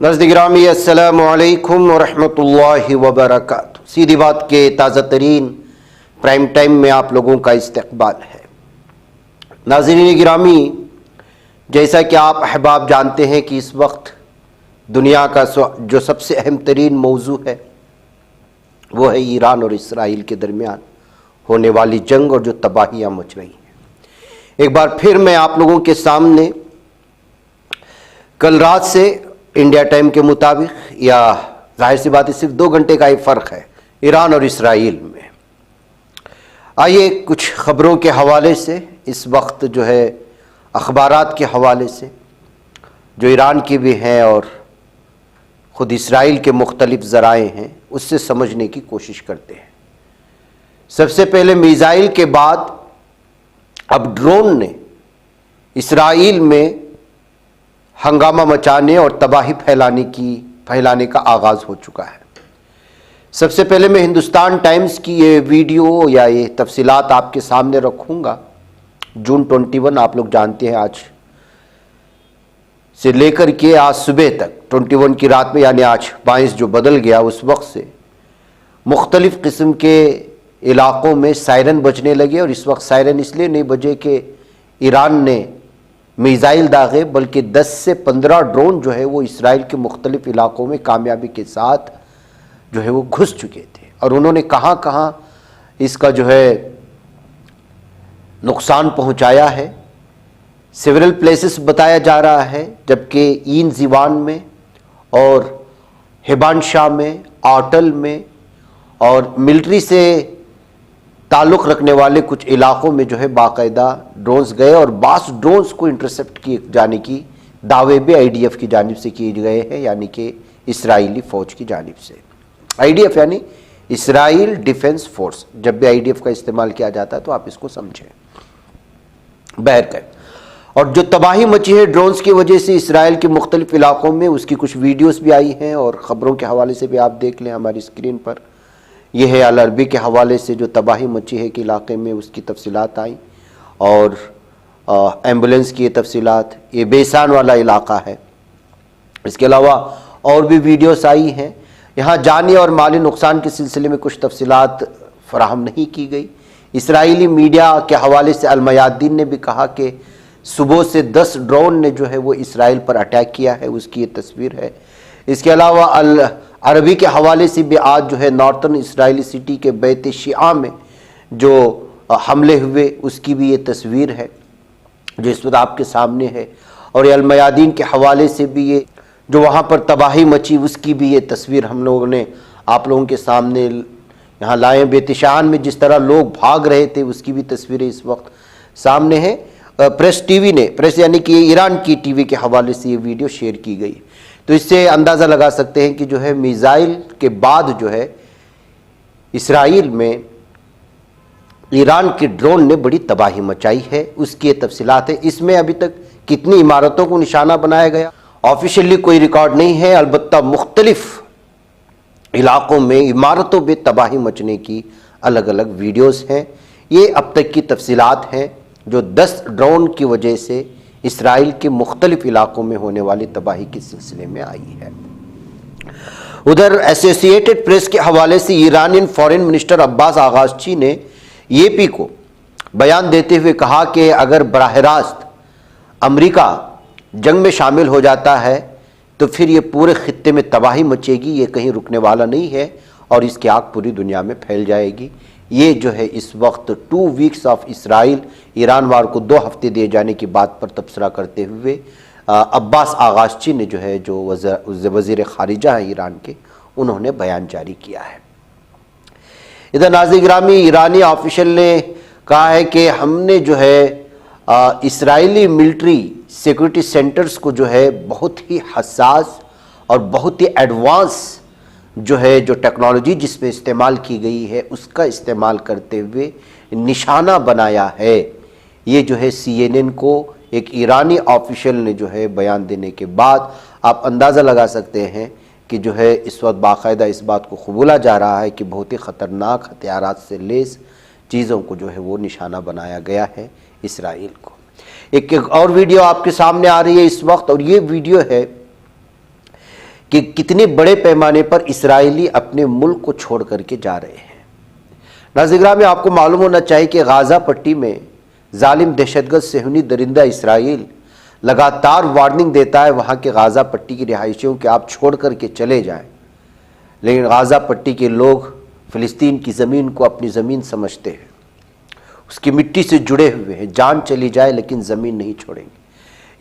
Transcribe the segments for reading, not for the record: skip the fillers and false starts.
ناظرین گرامی السلام علیکم ورحمۃ اللہ وبرکاتہ۔ سیدھی بات کے تازہ ترین پرائم ٹائم میں آپ لوگوں کا استقبال ہے۔ ناظرین گرامی، جیسا کہ آپ احباب جانتے ہیں کہ اس وقت دنیا کا جو سب سے اہم ترین موضوع ہے وہ ہے ایران اور اسرائیل کے درمیان ہونے والی جنگ اور جو تباہیاں مچ رہی ہیں۔ ایک بار پھر میں آپ لوگوں کے سامنے کل رات سے انڈیا ٹائم کے مطابق، یا ظاہر سی بات ہے صرف 2 گھنٹے کا ہی فرق ہے ایران اور اسرائیل میں، آئیے کچھ خبروں کے حوالے سے، اس وقت جو ہے اخبارات کے حوالے سے جو ایران کی بھی ہیں اور خود اسرائیل کے مختلف ذرائع ہیں اس سے سمجھنے کی کوشش کرتے ہیں۔ سب سے پہلے میزائل کے بعد اب ڈرون نے اسرائیل میں ہنگامہ مچانے اور تباہی پھیلانے کا آغاز ہو چکا ہے۔ سب سے پہلے میں ہندوستان ٹائمز کی یہ ویڈیو یا یہ تفصیلات آپ کے سامنے رکھوں گا۔ جون 21 آپ لوگ جانتے ہیں آج سے لے کر کے آج صبح تک 21 کی رات میں، یعنی آج 22 جو بدل گیا، اس وقت سے مختلف قسم کے علاقوں میں سائرن بجنے لگے، اور اس وقت سائرن اس لیے نہیں بجے کہ ایران نے میزائل داغے، بلکہ 10 سے 15 ڈرون جو ہے وہ اسرائیل کے مختلف علاقوں میں کامیابی کے ساتھ جو ہے وہ گھس چکے تھے، اور انہوں نے کہاں کہاں اس کا جو ہے نقصان پہنچایا ہے۔ سیورل پلیسز بتایا جا رہا ہے، جبکہ این زیوان میں اور ہیبان شاہ میں، آٹل میں اور ملٹری سے تعلق رکھنے والے کچھ علاقوں میں جو ہے باقاعدہ ڈرونز گئے، اور بعض ڈرونز کو انٹرسپٹ کیے جانے کی دعوے بھی آئی ڈی ایف کی جانب سے کیے گئے ہیں، یعنی کہ اسرائیلی فوج کی جانب سے۔ آئی ڈی ایف یعنی اسرائیل ڈیفنس فورس، جب بھی آئی ڈی ایف کا استعمال کیا جاتا ہے تو آپ اس کو سمجھیں۔ بہرکیف، اور جو تباہی مچی ہے ڈرونز کی وجہ سے اسرائیل کے مختلف علاقوں میں، اس کی کچھ ویڈیوز بھی آئی ہیں، اور خبروں کے حوالے سے بھی آپ دیکھ لیں ہماری اسکرین پر۔ یہ ہے العربی کے حوالے سے جو تباہی مچی ہے کہ علاقے میں، اس کی تفصیلات آئیں، اور ایمبولنس کی یہ تفصیلات، یہ بیسان والا علاقہ ہے۔ اس کے علاوہ اور بھی ویڈیوز آئی ہیں۔ یہاں جانی اور مالی نقصان کے سلسلے میں کچھ تفصیلات فراہم نہیں کی گئی۔ اسرائیلی میڈیا کے حوالے سے المیادین نے بھی کہا کہ صبح سے 10 ڈرون نے جو ہے وہ اسرائیل پر اٹیک کیا ہے، اس کی یہ تصویر ہے۔ اس کے علاوہ عربی کے حوالے سے بھی آج جو ہے نارتھن اسرائیلی سٹی کے بیت شیعہ میں جو حملے ہوئے، اس کی بھی یہ تصویر ہے جو اس وقت آپ کے سامنے ہے، اور یہ المیادین کے حوالے سے بھی یہ جو وہاں پر تباہی مچی اس کی بھی یہ تصویر ہم لوگوں نے آپ لوگوں کے سامنے یہاں لائے۔ بیت شیعہ میں جس طرح لوگ بھاگ رہے تھے اس کی بھی تصویریں اس وقت سامنے ہیں۔ پریس ٹی وی نے، پریس یعنی کہ ایران کی ٹی وی کے حوالے سے یہ ویڈیو شیئر کی گئی، تو اس سے اندازہ لگا سکتے ہیں کہ جو ہے میزائل کے بعد جو ہے اسرائیل میں ایران کے ڈرون نے بڑی تباہی مچائی ہے، اس کی یہ تفصیلات ہے۔ اس میں ابھی تک کتنی عمارتوں کو نشانہ بنایا گیا آفیشیلی کوئی ریکارڈ نہیں ہے، البتہ مختلف علاقوں میں عمارتوں پہ تباہی مچنے کی الگ الگ ویڈیوز ہیں۔ یہ اب تک کی تفصیلات ہیں جو 10 ڈرون کی وجہ سے اسرائیل کے مختلف علاقوں میں ہونے والی تباہی کے سلسلے میں آئی ہے۔ ادھر ایسوسی ایٹڈ پریس کے حوالے سے ایرانین فارن منسٹر عباس آغازچی نے اے پی کو بیان دیتے ہوئے کہا کہ اگر براہ راست امریکہ جنگ میں شامل ہو جاتا ہے تو پھر یہ پورے خطے میں تباہی مچے گی، یہ کہیں رکنے والا نہیں ہے، اور اس کی آگ پوری دنیا میں پھیل جائے گی۔ یہ جو ہے اس وقت 2 ویکس آف اسرائیل، ایران وار کو 2 ہفتے دیے جانے کی بات پر تبصرہ کرتے ہوئے عباس آغازچی نے جو ہے جو وزیر خارجہ ہیں ایران کے، انہوں نے بیان جاری کیا ہے۔ ادھر ناظرین گرامی، ایرانی آفیشل نے کہا ہے کہ ہم نے جو ہے اسرائیلی ملٹری سیکورٹی سینٹرز کو جو ہے بہت ہی حساس اور بہت ہی ایڈوانس جو ہے جو ٹیکنالوجی جس میں استعمال کی گئی ہے اس کا استعمال کرتے ہوئے نشانہ بنایا ہے۔ یہ جو ہے سی این این کو ایک ایرانی آفیشل نے جو ہے بیان دینے کے بعد آپ اندازہ لگا سکتے ہیں کہ جو ہے اس وقت باقاعدہ اس بات کو قبولا جا رہا ہے کہ بہت ہی خطرناک ہتھیارات سے لیس چیزوں کو جو ہے وہ نشانہ بنایا گیا ہے اسرائیل کو۔ ایک اور ویڈیو آپ کے سامنے آ رہی ہے اس وقت، اور یہ ویڈیو ہے کہ کتنے بڑے پیمانے پر اسرائیلی اپنے ملک کو چھوڑ کر کے جا رہے ہیں۔ ناظرین گرامی، آپ کو معلوم ہونا چاہیے کہ غازہ پٹی میں ظالم دہشت گرد صہیونی درندہ اسرائیل لگاتار وارننگ دیتا ہے وہاں کے غازہ پٹی کی رہائشیوں کہ آپ چھوڑ کر کے چلے جائیں، لیکن غازہ پٹی کے لوگ فلسطین کی زمین کو اپنی زمین سمجھتے ہیں، اس کی مٹی سے جڑے ہوئے ہیں، جان چلی جائے لیکن زمین نہیں چھوڑیں گے۔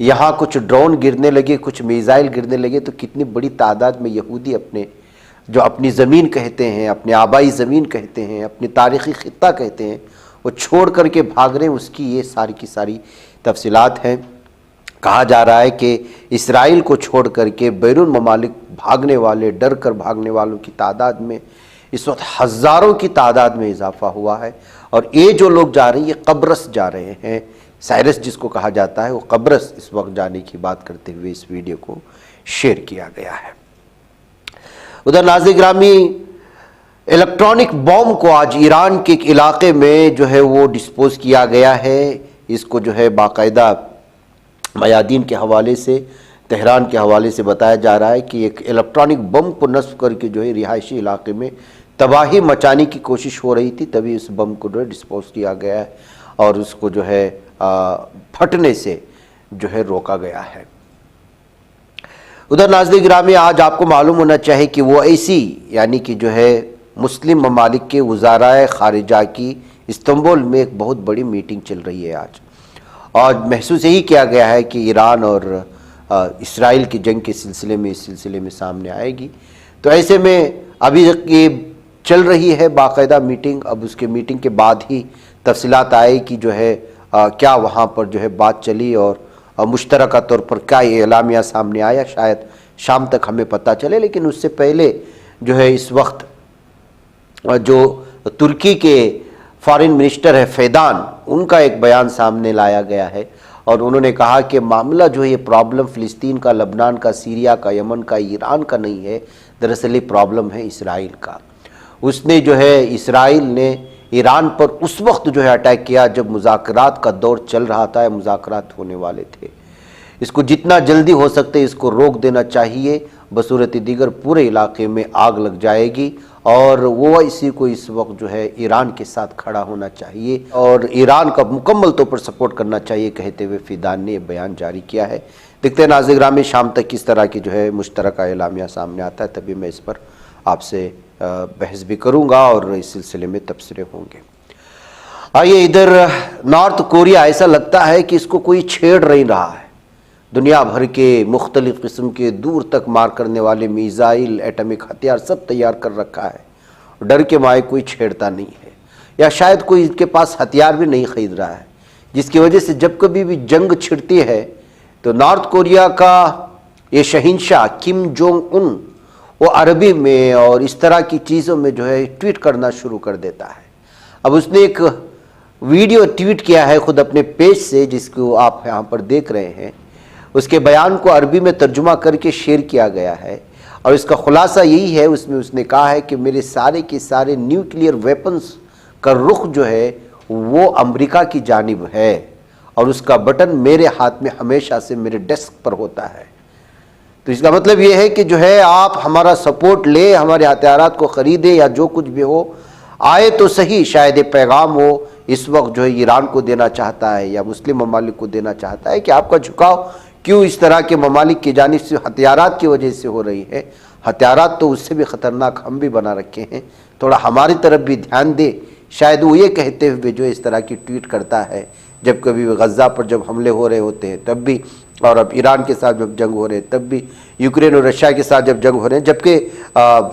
یہاں کچھ ڈرون گرنے لگے، کچھ میزائل گرنے لگے تو کتنی بڑی تعداد میں یہودی اپنی زمین کہتے ہیں، اپنے آبائی زمین کہتے ہیں، اپنی تاریخی خطہ کہتے ہیں، وہ چھوڑ کر کے بھاگ رہے ہیں۔ اس کی یہ ساری کی ساری تفصیلات ہیں۔ کہا جا رہا ہے کہ اسرائیل کو چھوڑ کر کے بیرون ممالک بھاگنے والے، ڈر کر بھاگنے والوں کی تعداد میں اس وقت ہزاروں کی تعداد میں اضافہ ہوا ہے، اور یہ جو لوگ جا رہے ہیں یہ قبرص جا رہے ہیں۔ سائرس جس کو کہا جاتا ہے، وہ قبرص اس وقت جانے کی بات کرتے ہوئے اس ویڈیو کو شیئر کیا گیا ہے۔ ادھر ناظرین گرامی، الیکٹرانک بوم کو آج ایران کے ایک علاقے میں جو ہے وہ ڈسپوز کیا گیا ہے۔ اس کو جو ہے باقاعدہ میادین کے حوالے سے، تہران کے حوالے سے بتایا جا رہا ہے کہ ایک الیکٹرانک بم کو نصب کر کے جو ہے رہائشی علاقے میں تباہی مچانے کی کوشش ہو رہی تھی، تبھی اس بم کو جو ہے ڈسپوز کیا گیا ہے اور اس کو جو ہے پھٹنے سے جو ہے روکا گیا ہے۔ ادھر ناظرین گرامی، آج آپ کو معلوم ہونا چاہیے کہ وہ ایسی یعنی کہ جو ہے مسلم ممالک کے وزرائے خارجہ کی استنبول میں ایک بہت بڑی میٹنگ چل رہی ہے آج، اور محسوس یہی کیا گیا ہے کہ ایران اور اسرائیل کی جنگ کے سلسلے میں اس سلسلے میں سامنے آئے گی۔ تو ایسے میں ابھی یہ چل رہی ہے باقاعدہ میٹنگ، اب اس کے میٹنگ کے بعد ہی تفصیلات آئے کہ جو ہے کیا وہاں پر جو ہے بات چلی اور مشترکہ طور پر کیا اعلامیہ سامنے آیا، شاید شام تک ہمیں پتہ چلے۔ لیکن اس سے پہلے جو ہے اس وقت جو ترکی کے فارن منسٹر ہے فیدان، ان کا ایک بیان سامنے لایا گیا ہے، اور انہوں نے کہا کہ معاملہ جو ہے یہ پرابلم فلسطین کا، لبنان کا، سیریا کا، یمن کا، ایران کا نہیں ہے، دراصل یہ پرابلم ہے اسرائیل کا۔ اس نے جو ہے اسرائیل نے ایران پر اس وقت جو ہے اٹیک کیا جب مذاکرات کا دور چل رہا تھا، مذاکرات ہونے والے تھے۔ اس کو جتنا جلدی ہو سکتے اس کو روک دینا چاہیے، بصورت دیگر پورے علاقے میں آگ لگ جائے گی، اور وہ اسی کو اس وقت جو ہے ایران کے ساتھ کھڑا ہونا چاہیے اور ایران کا مکمل طور پر سپورٹ کرنا چاہیے کہتے ہوئے فیدان نے یہ بیان جاری کیا ہے۔ دیکھتے ہیں ناظرین گرامی شام تک کس طرح کی جو ہے مشترکہ اعلامیہ سامنے آتا ہے، تبھی میں اس پر آپ سے بحث بھی کروں گا اور اس سلسلے میں تبصرے ہوں گے۔ آئیے ادھر نارتھ کوریا ایسا لگتا ہے کہ اس کو کوئی چھیڑ نہیں رہا ہے۔ دنیا بھر کے مختلف قسم کے دور تک مار کرنے والے میزائل، ایٹمک ہتھیار سب تیار کر رکھا ہے، ڈر کے مائے کوئی چھیڑتا نہیں ہے، یا شاید کوئی ان کے پاس ہتھیار بھی نہیں خرید رہا ہے، جس کی وجہ سے جب کبھی بھی جنگ چھڑتی ہے تو نارتھ کوریا کا یہ شہنشاہ کم جونگ ان وہ عربی میں اور اس طرح کی چیزوں میں جو ہے ٹویٹ کرنا شروع کر دیتا ہے۔ اب اس نے ایک ویڈیو ٹویٹ کیا ہے خود اپنے پیج سے، جس کو آپ یہاں پر دیکھ رہے ہیں۔ اس کے بیان کو عربی میں ترجمہ کر کے شیئر کیا گیا ہے، اور اس کا خلاصہ یہی ہے، اس نے کہا ہے کہ میرے سارے کے سارے نیوکلیئر ویپنز کا رخ جو ہے وہ امریکہ کی جانب ہے، اور اس کا بٹن میرے ہاتھ میں ہمیشہ سے میرے ڈیسک پر ہوتا ہے۔ تو اس کا مطلب یہ ہے کہ جو ہے آپ ہمارا سپورٹ لیں، ہمارے ہتھیارات کو خریدیں یا جو کچھ بھی ہو، آئے تو صحیح، شاید یہ پیغام ہو اس وقت جو ہے ایران کو دینا چاہتا ہے یا مسلم ممالک کو دینا چاہتا ہے کہ آپ کا جھکاؤ کیوں اس طرح کے ممالک کی جانب سے ہتھیارات کی وجہ سے ہو رہی ہے۔ ہتھیارات تو اس سے بھی خطرناک ہم بھی بنا رکھے ہیں، تھوڑا ہماری طرف بھی دھیان دے۔ شاید وہ یہ کہتے ہوئے جو اس طرح کی ٹویٹ کرتا ہے، جب کبھی غزہ پر جب حملے ہو رہے ہوتے ہیں تب بھی، اور اب ایران کے ساتھ جب جنگ ہو رہے ہیں تب بھی، یوکرین اور رشیا کے ساتھ جب جنگ ہو رہے ہیں، جبکہ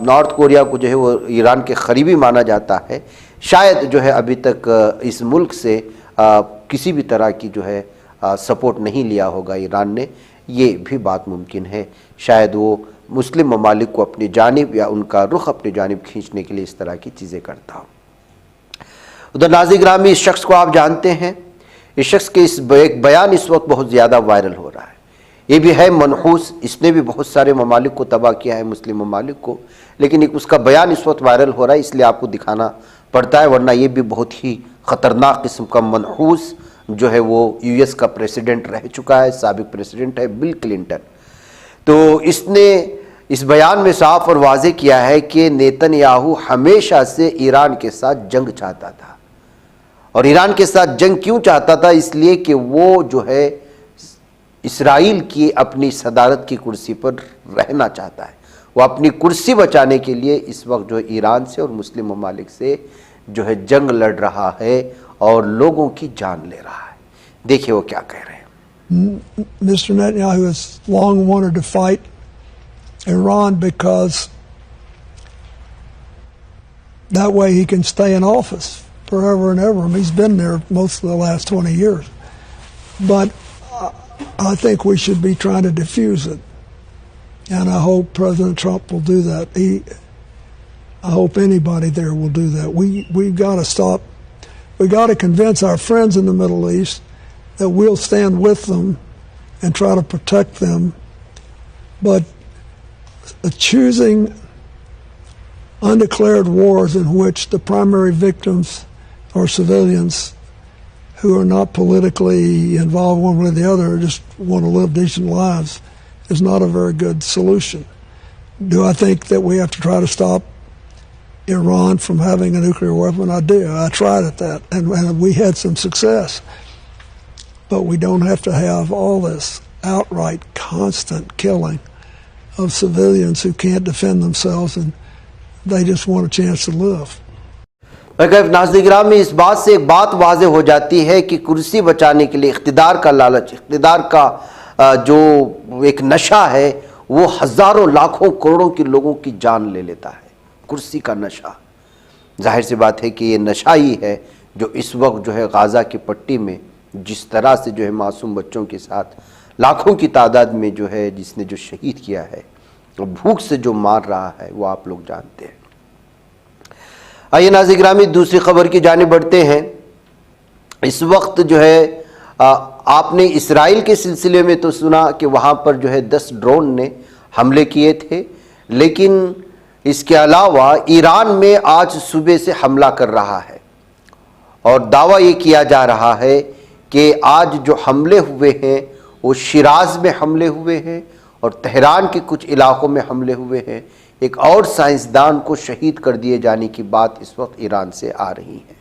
نارتھ کوریا کو جو ہے وہ ایران کے قریبی مانا جاتا ہے، شاید جو ہے ابھی تک اس ملک سے کسی بھی طرح کی جو ہے سپورٹ نہیں لیا ہوگا ایران نے، یہ بھی بات ممکن ہے۔ شاید وہ مسلم ممالک کو اپنی جانب یا ان کا رخ اپنی جانب کھینچنے کے لیے اس طرح کی چیزیں کرتا ہو۔ ادھر ناظرین گرامی، اس شخص کو آپ جانتے ہیں، اس شخص کے ایک بیان اس وقت بہت زیادہ وائرل ہو رہا ہے، یہ بھی ہے منحوس، اس نے بھی بہت سارے ممالک کو تباہ کیا ہے، مسلم ممالک کو، لیکن اس کا بیان اس وقت وائرل ہو رہا ہے، اس لیے آپ کو دکھانا پڑتا ہے، ورنہ یہ بھی بہت ہی خطرناک قسم کا منحوس جو ہے وہ یو ایس کا پریسیڈنٹ رہ چکا ہے، سابق پریسیڈنٹ ہے بل کلنٹن۔ تو اس نے اس بیان میں صاف اور واضح کیا ہے کہ نیتن یاہو ہمیشہ سے ایران کے ساتھ جنگ چاہتا تھا. اور ایران کے ساتھ جنگ کیوں چاہتا تھا؟ اس لیے کہ وہ جو ہے اسرائیل کی اپنی صدارت کی کرسی پر رہنا چاہتا ہے. وہ اپنی کرسی بچانے کے لیے اس وقت جو ایران سے اور مسلم ممالک سے جو ہے جنگ لڑ رہا ہے اور لوگوں کی جان لے رہا ہے. دیکھیں وہ کیا کہہ رہے ہیں. Mr. Netanyahu has long wanted to fight Iran because that way he can stay in office forever and ever. I mean, he's been there most of the last 20 years. But I think we should be trying to diffuse it. And I hope President Trump will do that. I hope anybody there will do that. We've got to stop. We've got to convince our friends in the Middle East that we'll stand with them and try to protect them. But choosing undeclared wars in which the primary victims are civilians who are not politically involved one way or the other, just want to live decent lives, is not a very good solution. Do I think that we have to try to stop Iran from having a nuclear weapon? I do. I tried at that, and we had some success. But we don't have to have all this outright constant killing of civilians who can't defend themselves and they just want a chance to live. ناظرین گرامی، اس بات سے ایک بات واضح ہو جاتی ہے کہ کرسی بچانے کے لیے اقتدار کا لالچ، اقتدار کا جو ایک نشہ ہے وہ ہزاروں لاکھوں کروڑوں کے لوگوں کی جان لے لیتا ہے. کرسی کا نشہ، ظاہر سی بات ہے کہ یہ نشہ ہی ہے جو اس وقت جو ہے غازہ کی پٹی میں جس طرح سے جو ہے معصوم بچوں کے ساتھ لاکھوں کی تعداد میں جو ہے جس نے جو شہید کیا ہے، بھوک سے جو مار رہا ہے، وہ آپ لوگ جانتے ہیں. آئیے ناظرین گرامی دوسری خبر کی جانب بڑھتے ہیں. اس وقت جو ہے آپ نے اسرائیل کے سلسلے میں تو سنا کہ وہاں پر جو ہے 10 ڈرون نے حملے کیے تھے، لیکن اس کے علاوہ ایران میں آج صبح سے حملہ کر رہا ہے اور دعویٰ یہ کیا جا رہا ہے کہ آج جو حملے ہوئے ہیں وہ شیراز میں حملے ہوئے ہیں اور تہران کے کچھ علاقوں میں حملے ہوئے ہیں. ایک اور سائنسدان کو شہید کر دیے جانے کی بات اس وقت ایران سے آ رہی ہے.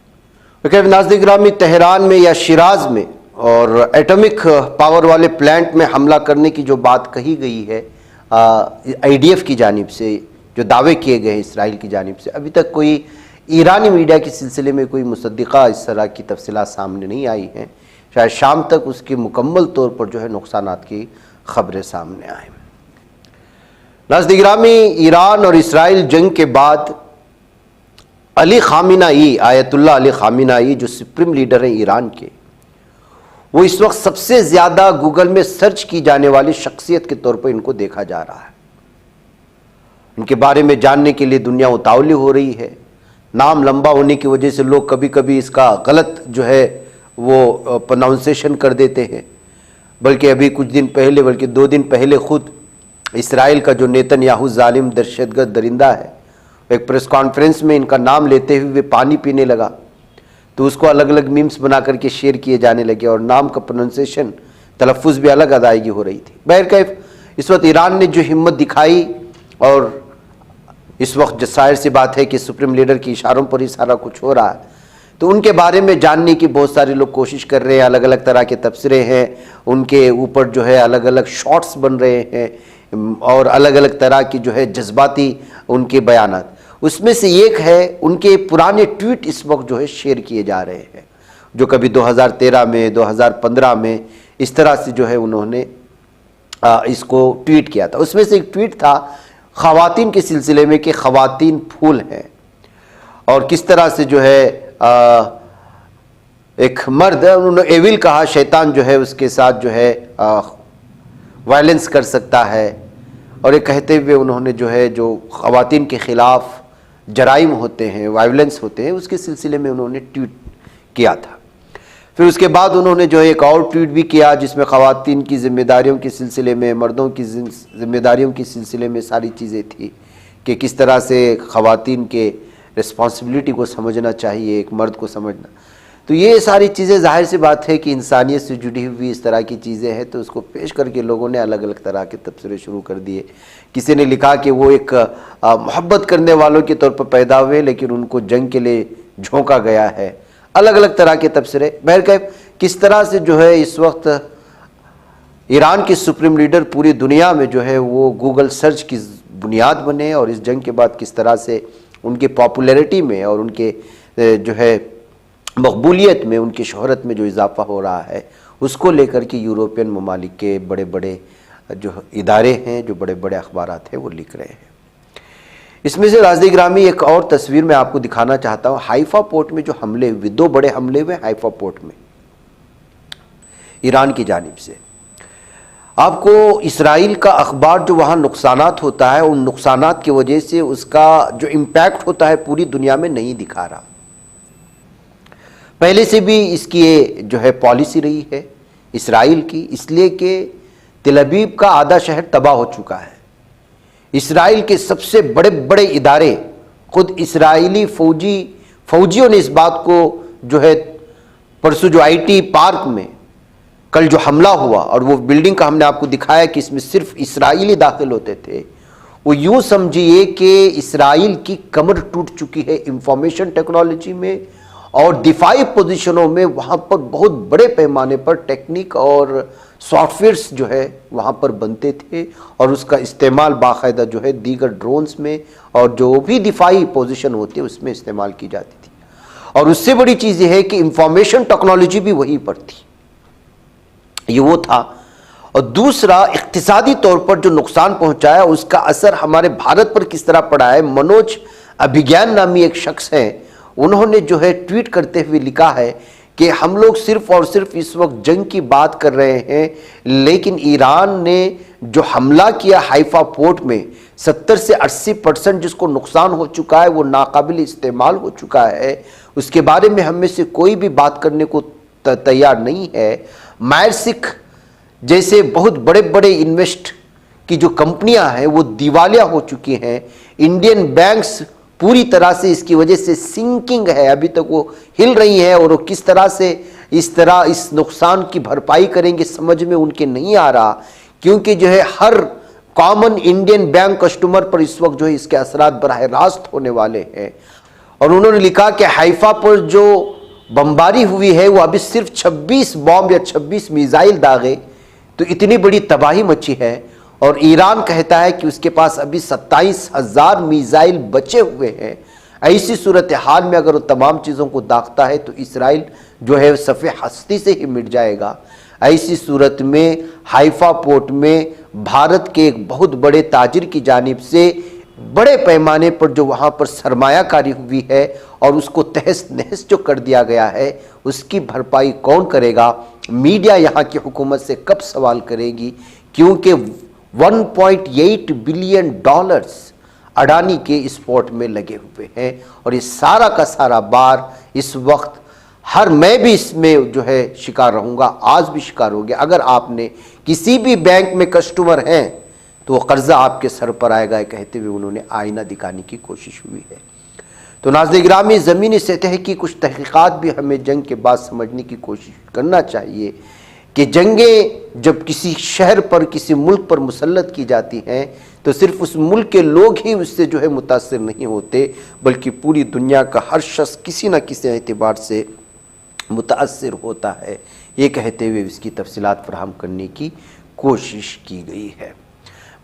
ناظرین گرامی، تہران میں یا شیراز میں اور ایٹمک پاور والے پلانٹ میں حملہ کرنے کی جو بات کہی گئی ہے IDF کی جانب سے، جو دعوے کیے گئے ہیں اسرائیل کی جانب سے، ابھی تک کوئی ایرانی میڈیا کے سلسلے میں کوئی مصدقہ اس طرح کی تفصیلات سامنے نہیں آئی ہیں. شاید شام تک اس کے مکمل طور پر جو ہے نقصانات کی خبریں سامنے آئیں. ناظرین گرامی، ایران اور اسرائیل جنگ کے بعد علی خامنہئی، آیت اللہ علی خامنہئی جو سپریم لیڈر ہیں ایران کے، وہ اس وقت سب سے زیادہ گوگل میں سرچ کی جانے والی شخصیت کے طور پر ان کو دیکھا جا رہا ہے. ان کے بارے میں جاننے کے لیے دنیا اتاولی ہو رہی ہے. نام لمبا ہونے کی وجہ سے لوگ کبھی کبھی اس کا غلط جو ہے وہ پروننسیشن کر دیتے ہیں. بلکہ ابھی کچھ دن پہلے، بلکہ 2 دن پہلے خود اسرائیل کا جو نیتن یاہو ظالم دہشت گرد درندہ ہے، ایک پریس کانفرنس میں ان کا نام لیتے ہوئے پانی پینے لگا تو اس کو الگ الگ میمز بنا کر کے شیئر کیے جانے لگے اور نام کا پروننسیشن، تلفظ بھی الگ ادائیگی ہو رہی تھی. بہرکیف اس وقت ایران نے جو ہمت دکھائی، اور اس وقت ظاہر سی بات ہے کہ سپریم لیڈر کی اشاروں پر ہی سارا کچھ ہو رہا ہے، تو ان کے بارے میں جاننے کی بہت سارے لوگ کوشش کر رہے ہیں. الگ الگ طرح کے تبصرے ہیں، ان کے اوپر جو ہے الگ الگ شارٹس بن رہے ہیں اور الگ الگ طرح کی جو ہے جذباتی ان کے بیانات. اس میں سے ایک ہے ان کے پرانے ٹویٹ اس وقت جو ہے شیئر کیے جا رہے ہیں، جو کبھی 2013 میں 2015 میں اس طرح سے جو ہے انہوں نے اس کو ٹویٹ کیا تھا. اس میں سے ایک ٹویٹ تھا خواتین کے سلسلے میں کہ خواتین پھول ہیں، اور کس طرح سے جو ہے ایک مرد، انہوں نے ایول کہا، شیطان جو ہے اس کے ساتھ جو ہے وائلنس کر سکتا ہے، اور یہ کہتے ہوئے انہوں نے جو ہے جو خواتین کے خلاف جرائم ہوتے ہیں، وائلنس ہوتے ہیں، اس کے سلسلے میں انہوں نے ٹویٹ کیا تھا. پھر اس کے بعد انہوں نے جو ہے ایک اور ٹویٹ بھی کیا جس میں خواتین کی ذمہ داریوں کے سلسلے میں، مردوں کی ذمہ داریوں کے سلسلے میں ساری چیزیں تھیں کہ کس طرح سے خواتین کے رسپانسبلٹی کو سمجھنا چاہیے، ایک مرد کو سمجھنا. تو یہ ساری چیزیں ظاہر سی بات ہے کہ انسانیت سے جڑی ہوئی اس طرح کی چیزیں ہیں، تو اس کو پیش کر کے لوگوں نے الگ الگ طرح کے تبصرے شروع کر دیے. کسی نے لکھا کہ وہ ایک محبت کرنے والوں کے طور پر پیدا ہوئے لیکن ان کو جنگ کے لیے جھونکا گیا ہے. الگ الگ طرح کے تبصرے. بہرکیف کس طرح سے جو ہے اس وقت ایران کے سپریم لیڈر پوری دنیا میں جو ہے وہ گوگل سرچ کی بنیاد بنے، اور اس جنگ کے بعد کس طرح سے ان کے پاپولیرٹی میں اور ان کے جو ہے مقبولیت میں، ان کی شہرت میں جو اضافہ ہو رہا ہے، اس کو لے کر کے یورپین ممالک کے بڑے بڑے جو ادارے ہیں، جو بڑے بڑے اخبارات ہیں، وہ لکھ رہے ہیں. اس میں سے راز گرامی ایک اور تصویر میں آپ کو دکھانا چاہتا ہوں. حیفا پورٹ میں جو حملے ہوئے، 2 بڑے حملے ہوئے حیفا پورٹ میں ایران کی جانب سے. آپ کو اسرائیل کا اخبار جو وہاں نقصانات ہوتا ہے، ان نقصانات کی وجہ سے اس کا جو امپیکٹ ہوتا ہے پوری دنیا میں نہیں دکھا رہا. پہلے سے بھی اس کی جو ہے پالیسی رہی ہے اسرائیل کی، اس لیے کہ تل ابیب کا آدھا شہر تباہ ہو چکا ہے. اسرائیل کے سب سے بڑے بڑے ادارے، خود اسرائیلی فوجیوں نے اس بات کو جو ہے پرسوں جو آئی ٹی پارک میں کل جو حملہ ہوا، اور وہ بلڈنگ کا ہم نے آپ کو دکھایا کہ اس میں صرف اسرائیلی داخل ہوتے تھے، وہ یوں سمجھیے کہ اسرائیل کی کمر ٹوٹ چکی ہے انفارمیشن ٹیکنالوجی میں اور دفاعی پوزیشنوں میں. وہاں پر بہت بڑے پیمانے پر ٹیکنیک اور سافٹ ویئرس جو ہے وہاں پر بنتے تھے، اور اس کا استعمال باقاعدہ جو ہے دیگر ڈرونز میں اور جو بھی دفاعی پوزیشن ہوتے اس میں استعمال کی جاتی تھی. اور اس سے بڑی چیز یہ ہے کہ انفارمیشن ٹیکنالوجی بھی وہیں پر تھی. یہ وہ تھا. اور دوسرا، اقتصادی طور پر جو نقصان پہنچایا اس کا اثر ہمارے بھارت پر کس طرح پڑا ہے. منوج ابھیگیان نامی ایک شخص ہیں، انہوں نے جو ہے ٹویٹ کرتے ہوئے لکھا ہے کہ ہم لوگ صرف اور صرف اس وقت جنگ کی بات کر رہے ہیں، لیکن ایران نے جو حملہ کیا حیفا پورٹ میں 70 سے 80% جس کو نقصان ہو چکا ہے وہ ناقابل استعمال ہو چکا ہے. اس کے بارے میں ہم میں سے کوئی بھی بات کرنے کو تیار نہیں ہے. مائرسک جیسے بہت بڑے بڑے انویسٹ کی جو کمپنیاں ہیں وہ دیوالیہ ہو چکی ہیں. انڈین بینکس پوری طرح سے اس کی وجہ سے سنکنگ ہے، ابھی تک وہ ہل رہی ہیں، اور وہ کس طرح سے اس نقصان کی بھرپائی کریں گے سمجھ میں ان کے نہیں آ رہا، کیونکہ جو ہے ہر کامن انڈین بینک کسٹمر پر اس وقت جو ہے اس کے اثرات براہ راست ہونے والے ہیں. اور انہوں نے لکھا کہ حیفا پر جو بمباری ہوئی ہے وہ ابھی صرف 26 بام یا 26 میزائل داغے، تو اتنی بڑی تباہی مچی ہے. اور ایران کہتا ہے کہ اس کے پاس ابھی 27,000 میزائل بچے ہوئے ہیں. ایسی صورتحال میں اگر وہ تمام چیزوں کو داغتا ہے تو اسرائیل جو ہے صفحہ ہستی سے ہی مٹ جائے گا. ایسی صورت میں حیفا پورٹ میں بھارت کے ایک بہت بڑے تاجر کی جانب سے بڑے پیمانے پر جو وہاں پر سرمایہ کاری ہوئی ہے اور اس کو تہس نہس جو کر دیا گیا ہے، اس کی بھرپائی کون کرے گا؟ میڈیا یہاں کی حکومت سے کب سوال کرے گی؟ کیونکہ $1.8 بلین اڈانی کے اس پورٹ میں لگے ہوئے ہیں، اور یہ سارا کا سارا بار اس وقت میں بھی اس میں جو ہے شکار رہوں گا، آج بھی شکار ہو گیا. اگر آپ نے کسی بھی بینک میں کسٹمر ہیں تو وہ قرضہ آپ کے سر پر آئے گا، کہتے ہوئے انہوں نے آئینہ دکھانے کی کوشش ہوئی ہے. تو ناظرین گرامی، زمینی سطح کی کچھ تحقیقات بھی ہمیں جنگ کے بعد سمجھنے کی کوشش کرنا چاہیے کہ جنگیں جب کسی شہر پر، کسی ملک پر مسلط کی جاتی ہیں تو صرف اس ملک کے لوگ ہی اس سے جو ہے متاثر نہیں ہوتے، بلکہ پوری دنیا کا ہر شخص کسی نہ کسی اعتبار سے متاثر ہوتا ہے. یہ کہتے ہوئے اس کی تفصیلات فراہم کرنے کی کوشش کی گئی ہے.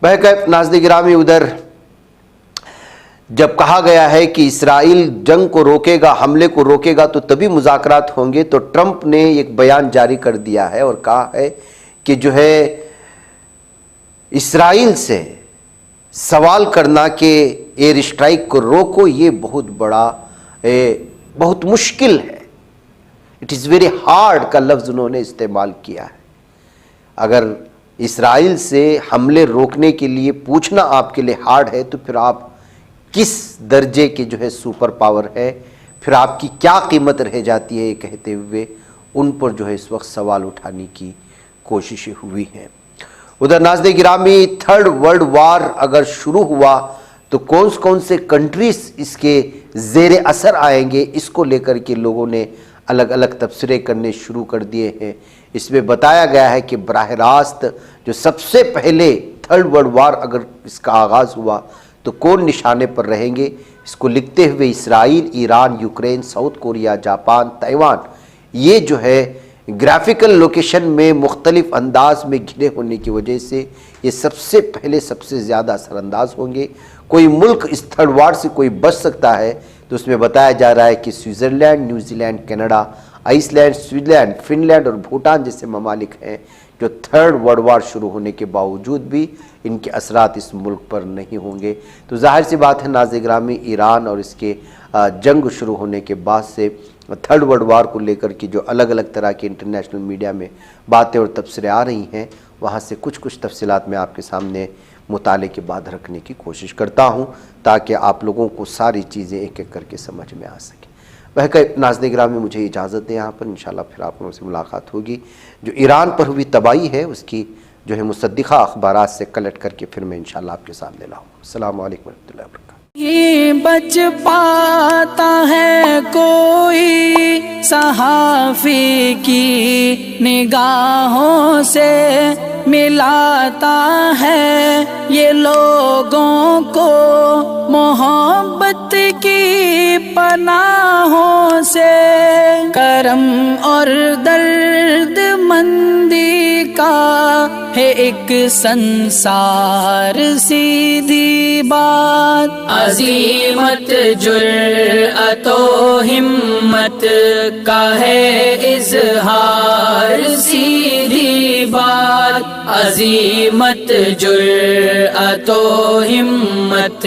بہرکیف ناظرین گرامی، ادھر جب کہا گیا ہے کہ اسرائیل جنگ کو روکے گا، حملے کو روکے گا تو تبھی مذاکرات ہوں گے، تو ٹرمپ نے ایک بیان جاری کر دیا ہے اور کہا ہے کہ جو ہے اسرائیل سے سوال کرنا کہ ایئر اسٹرائک کو روکو، یہ بہت بڑا بہت مشکل ہے. اٹ از ویری ہارڈ کا لفظ انہوں نے استعمال کیا ہے. اگر اسرائیل سے حملے روکنے کے لیے پوچھنا آپ کے لیے ہارڈ ہے تو پھر آپ کس درجے کے جو ہے سپر پاور ہے، پھر آپ کی کیا قیمت رہ جاتی ہے، یہ کہتے ہوئے ان پر جو ہے اس وقت سوال اٹھانے کی کوششیں ہوئی ہیں. ادھر ناظرین گرامی، تھرڈ ورلڈ وار اگر شروع ہوا تو کون سے کنٹریز اس کے زیر اثر آئیں گے، اس کو لے کر کے لوگوں نے الگ الگ تبصرے کرنے شروع کر دیے ہیں۔ اس میں بتایا گیا ہے کہ براہ راست جو سب سے پہلے تھرڈ ورلڈ وار اگر اس کا آغاز ہوا تو کون نشانے پر رہیں گے۔ اس کو لکھتے ہوئے Israel, Iran, Ukraine, South Korea, Japan, Taiwan, یہ جو ہے گرافیکل لوکیشن میں مختلف انداز میں گھرے ہونے کی وجہ سے یہ سب سے پہلے سب سے زیادہ اثر انداز ہوں گے۔ کوئی ملک اس تھرڈ وار سے کوئی بچ سکتا ہے تو اس میں بتایا جا رہا ہے کہ Switzerland, New Zealand, Canada, Iceland, Switzerland, Finland اور بھوٹان جیسے ممالک ہیں جو تھرڈ ورلڈ وار شروع ہونے کے باوجود بھی ان کے اثرات اس ملک پر نہیں ہوں گے۔ تو ظاہر سی بات ہے ناظرین گرامی، ایران اور اس کے جنگ شروع ہونے کے بعد سے تھرڈ ورلڈ وار کو لے کر کی جو الگ الگ طرح کے انٹرنیشنل میڈیا میں باتیں اور تبصرے آ رہی ہیں، وہاں سے کچھ تفصیلات میں آپ کے سامنے مطالعے کے بعد رکھنے کی کوشش کرتا ہوں تاکہ آپ لوگوں کو ساری چیزیں ایک ایک کر کے سمجھ میں آ سکیں۔ بہرکیف ناظرین گرامی مجھے اجازت دیں، یہاں پر انشاءاللہ پھر آپ لوگوں سے ملاقات ہوگی۔ جو ایران پر ہوئی تباہی ہے اس کی جو ہے مصدقہ اخبارات سے کلیکٹ کر کے پھر میں انشاءاللہ آپ کے سامنے لاؤں۔ السلام علیکم ورحمۃ اللہ وبرکاتہ۔ یہ بچ پاتا ہے کوئی صحافی کی نگاہوں سے، ملاتا ہے یہ لوگوں کو محبت کی پناہوں سے، کرم اور درد مندی کا ہے ایک سنسار سیدھی بات، عزیمت جرأت و ہمت کا ہے اظہار سیدھی بات، عزیمت جرأت و ہمت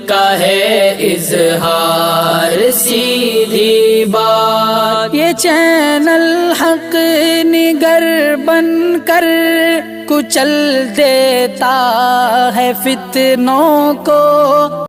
کا ہے اظہار سیدھی بات۔ یہ چینل حق نگر بن کر کچل دیتا ہے فتنوں کو،